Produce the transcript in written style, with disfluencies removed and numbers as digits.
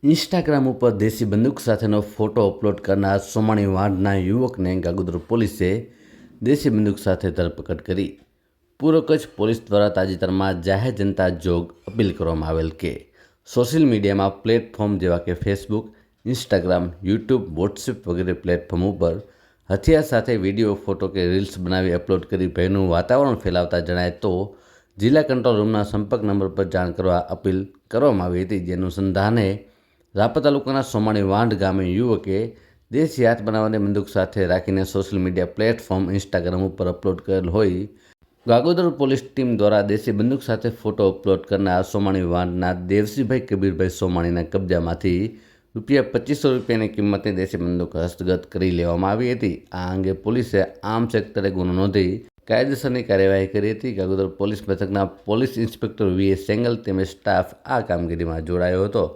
Instagram ઉપર દેશી બંદૂક સાથેનો ફોટો અપલોડ કરનાર સોમાણી વાંઢના યુવકને ગાગોદર પોલીસે દેશી બંદૂક સાથે ધરપકડ કરી. પૂર્વ કચ્છ પોલીસ દ્વારા તાજેતરમાં જાહેર જનતા જોગ અપીલ કરવામાં આવેલ કે સોશિયલ મીડિયામાં પ્લેટફોર્મ જેવા કે ફેસબુક, ઇન્સ્ટાગ્રામ, યુટ્યુબ, વોટ્સએપ વગેરે પ્લેટફોર્મ ઉપર હથિયાર સાથે વિડીયો, ફોટો કે રીલ્સ બનાવી અપલોડ કરી ભયનું વાતાવરણ ફેલાવતા જણાય તો જિલ્લા કંટ્રોલ રૂમના સંપર્ક નંબર પર જાણ કરવા અપીલ કરવામાં આવી હતી. જેનું અનુસંધાને રાપર તાલુકાના સોમાણી વાંઢ ગામે યુવકે દેશી હાથ બનાવવાની બંદૂક સાથે રાખીને સોશિયલ મીડિયા પ્લેટફોર્મ ઇન્સ્ટાગ્રામ ઉપર અપલોડ કરેલ હોય. ગાગોદર પોલીસ ટીમ દ્વારા દેશી બંદૂક સાથે ફોટો અપલોડ કરનાર સોમાણી વાંઢના દેવસીભાઈ કબીરભાઈ સોમાણીના કબજામાંથી ₹2500ની કિંમતની દેશી બંદૂક હસ્તગત કરી લેવામાં આવી હતી. આ અંગે પોલીસે આર્મ્સ એક્ટ તળે ગુનો નોંધી કાયદેસરની કાર્યવાહી કરી હતી. ગાગોદર પોલીસ મથકના પોલીસ ઇન્સ્પેક્ટર V.A. સેંગલ તેમજ સ્ટાફ આ કામગીરીમાં જોડાયો હતો.